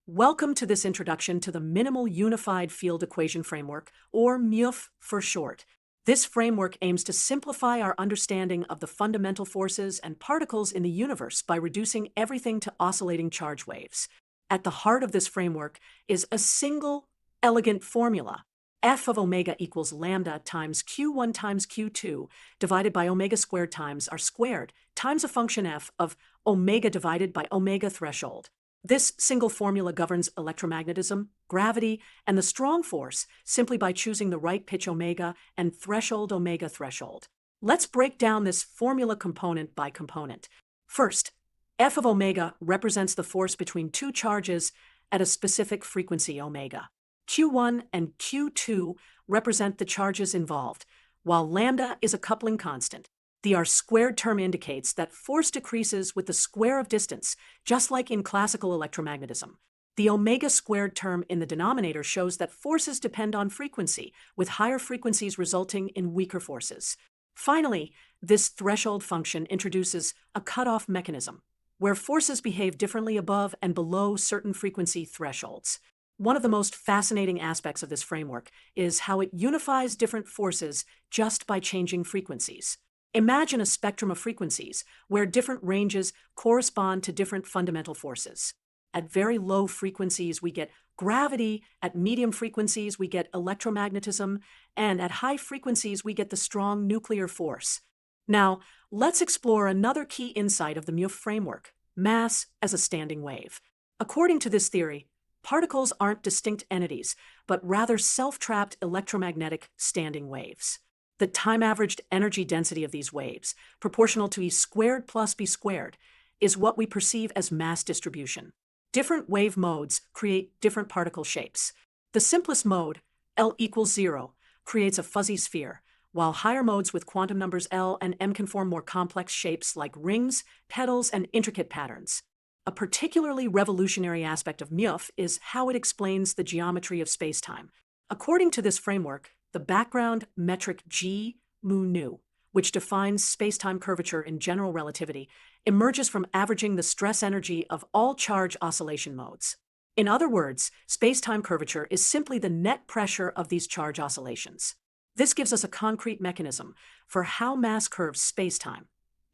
Welcome to this introduction to the Minimal Unified Field Equation Framework, or MUF for short. This framework aims to simplify our understanding of the fundamental forces and particles in the universe by reducing everything to oscillating charge waves. At the heart of this framework is a single, elegant formula. F of omega equals lambda times q1 times q2 divided by omega squared times r squared times a function f of omega divided by omega threshold. This single formula governs electromagnetism, gravity, and the strong force simply by choosing the right pitch omega and threshold omega threshold. Let's break down this formula component by component. First, F of omega represents the force between two charges at a specific frequency omega. Q1 and Q2 represent the charges involved, while lambda is a coupling constant. The r squared term indicates that force decreases with the square of distance, just like in classical electromagnetism. The omega squared term in the denominator shows that forces depend on frequency, with higher frequencies resulting in weaker forces. Finally, this threshold function introduces a cutoff mechanism, where forces behave differently above and below certain frequency thresholds. One of the most fascinating aspects of this framework is how it unifies different forces just by changing frequencies. Imagine a spectrum of frequencies where different ranges correspond to different fundamental forces. At very low frequencies, we get gravity. At medium frequencies, we get electromagnetism. And at high frequencies, we get the strong nuclear force. Now, let's explore another key insight of the Mufe framework: mass as a standing wave. According to this theory, particles aren't distinct entities, but rather self-trapped electromagnetic standing waves. The time-averaged energy density of these waves, proportional to E squared plus B squared, is what we perceive as mass distribution. Different wave modes create different particle shapes. The simplest mode, L equals 0, creates a fuzzy sphere, while higher modes with quantum numbers L and M can form more complex shapes like rings, petals, and intricate patterns. A particularly revolutionary aspect of MUF is how it explains the geometry of spacetime. According to this framework, the background metric g mu nu, which defines spacetime curvature in general relativity, emerges from averaging the stress energy of all charge oscillation modes. In other words, spacetime curvature is simply the net pressure of these charge oscillations. This gives us a concrete mechanism for how mass curves spacetime.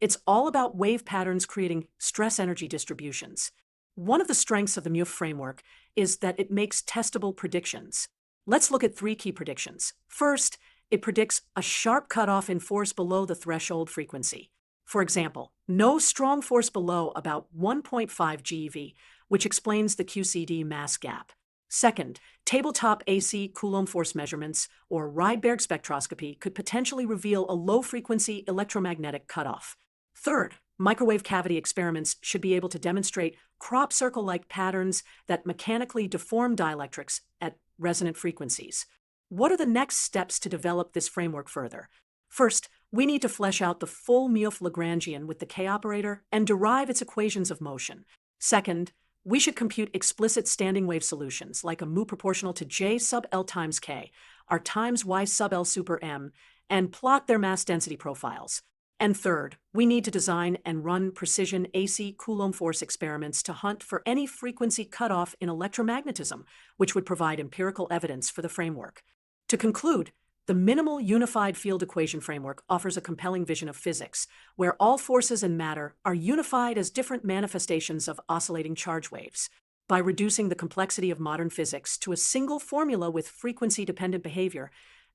It's all about wave patterns creating stress energy distributions. One of the strengths of the Mufe framework is that it makes testable predictions. Let's look at three key predictions. First, it predicts a sharp cutoff in force below the threshold frequency. For example, no strong force below about 1.5 GeV, which explains the QCD mass gap. Second, tabletop AC Coulomb force measurements, or Rydberg spectroscopy, could potentially reveal a low-frequency electromagnetic cutoff. Third, microwave cavity experiments should be able to demonstrate crop circle-like patterns that mechanically deform dielectrics at resonant frequencies. What are the next steps to develop this framework further? First, we need to flesh out the full Mufe Lagrangian with the K operator and derive its equations of motion. Second, we should compute explicit standing wave solutions like a mu proportional to J sub L times K, r times Y sub L super M, and plot their mass density profiles. And third, we need to design and run precision AC Coulomb force experiments to hunt for any frequency cutoff in electromagnetism, which would provide empirical evidence for the framework. To conclude, the Minimal Unified Field Equation Framework offers a compelling vision of physics, where all forces and matter are unified as different manifestations of oscillating charge waves. By reducing the complexity of modern physics to a single formula with frequency-dependent behavior,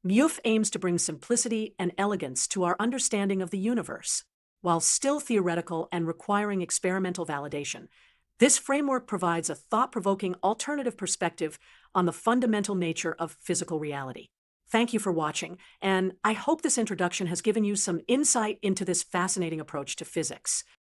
Mufe aims to bring simplicity and elegance to our understanding of the universe. While still theoretical and requiring experimental validation, this framework provides a thought-provoking alternative perspective on the fundamental nature of physical reality. Thank you for watching, and I hope this introduction has given you some insight into this fascinating approach to physics.